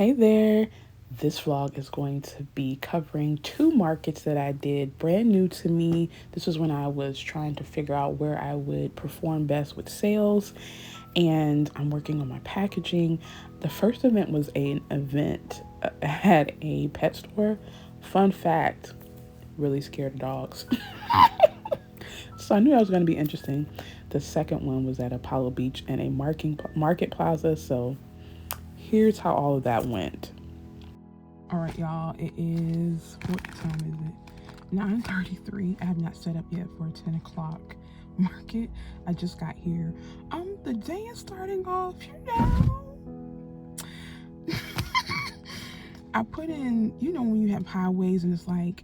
Hey there. This vlog is going to be covering two markets that I did brand new to me. This was when I was trying to figure out where I would perform best with sales, and I'm working on my packaging. The first event was an event at a pet store. Fun fact, really scared of dogs. So I knew that was going to be interesting. The second one was at Apollo Beach in a market plaza. So here's how all of that went. All right, y'all, it is, what time is it? 9:33. I have not set up yet for a 10 o'clock market. I just got here. The day is starting off, I put in, when you have highways and it's like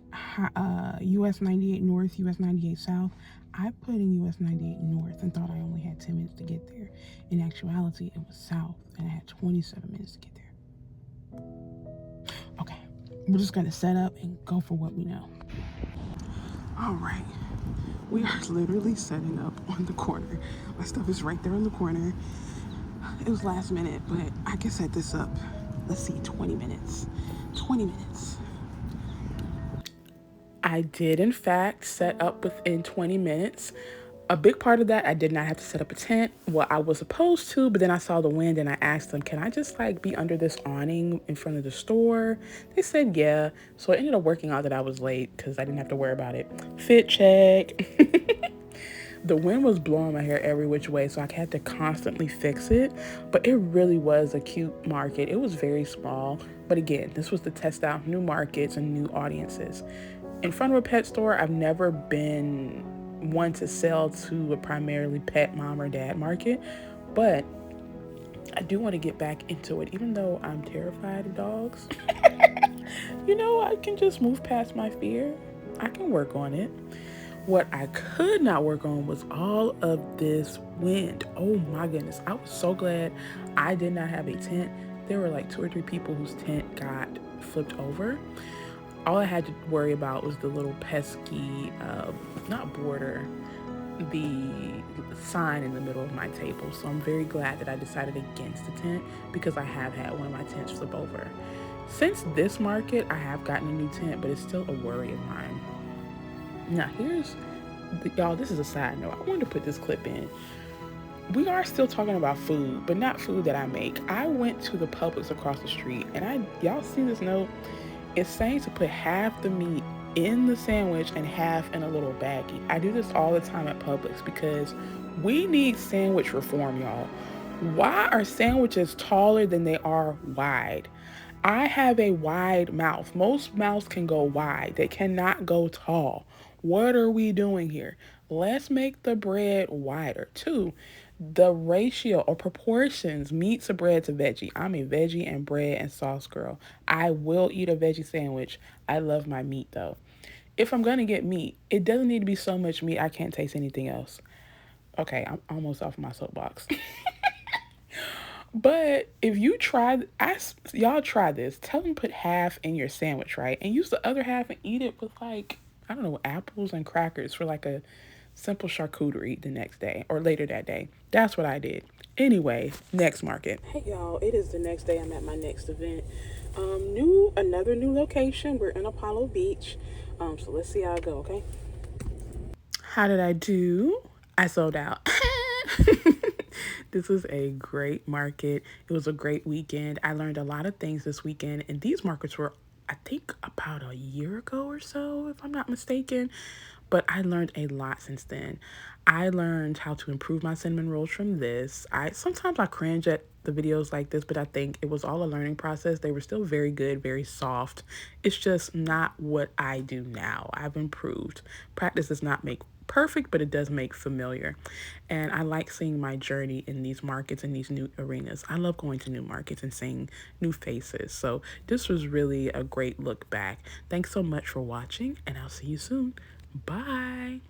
US 98 North, US 98 South, I put in US 98 North and thought I only had 10 minutes to get there. In actuality, it was South and I had 27 minutes to get there. Okay, we're just gonna set up and go for what we know. All right, we are literally setting up on the corner. My stuff is right there on the corner. It was last minute, but I can set this up. Let's see, 20 minutes. 20 minutes. I did, in fact, set up within 20 minutes. A big part of that, I did not have to set up a tent. Well, I was supposed to, but then I saw the wind and I asked them, can I just be under this awning in front of the store? They said, yeah. So it ended up working out that I was late because I didn't have to worry about it. Fit check. The wind was blowing my hair every which way, so I had to constantly fix it. But it really was a cute market. It was very small. But again, this was to test out new markets and new audiences. In front of a pet store, I've never been one to sell to a primarily pet mom or dad market, but I do want to get back into it, even though I'm terrified of dogs. I can just move past my fear. I can work on it. What I could not work on was all of this wind. Oh my goodness. I was so glad I did not have a tent. There were like 2 or 3 people whose tent got flipped over. All I had to worry about was the little pesky, not border, the sign in the middle of my table. So I'm very glad that I decided against the tent because I have had one of my tents flip over. Since this market, I have gotten a new tent, but it's still a worry of mine. Now y'all, this is a side note. I wanted to put this clip in. We are still talking about food, but not food that I make. I went to the Publix across the street, and y'all see this note? It's saying to put half the meat in the sandwich and half in a little baggie. I do this all the time at Publix because we need sandwich reform, y'all. Why are sandwiches taller than they are wide? I have a wide mouth. Most mouths can go wide. They cannot go tall. What are we doing here? Let's make the bread wider. 2, the ratio or proportions, meat to bread to veggie. I'm a veggie and bread and sauce girl. I will eat a veggie sandwich. I love my meat though. If I'm going to get meat, it doesn't need to be so much meat I can't taste anything else. Okay, I'm almost off my soapbox. But if you y'all try this. Tell them put half in your sandwich, right? And use the other half and eat it with I don't know, apples and crackers for a simple charcuterie the next day or later that day. That's what I did. Anyway, next market. Hey y'all, it is the next day. I'm at my next event. Another new location. We're in Apollo Beach. So let's see how it go, okay? How did I do? I sold out. This was a great market. It was a great weekend. I learned a lot of things this weekend, and these markets were, I think, about a year ago or so, if I'm not mistaken. But I learned a lot since then. I learned how to improve my cinnamon rolls from this. Sometimes I cringe at the videos like this, but I think it was all a learning process. They were still very good, very soft. It's just not what I do now. I've improved. Practice does not make perfect, but it does make familiar. And I like seeing my journey in these markets and these new arenas. I love going to new markets and seeing new faces. So this was really a great look back. Thanks so much for watching, and I'll see you soon. Bye.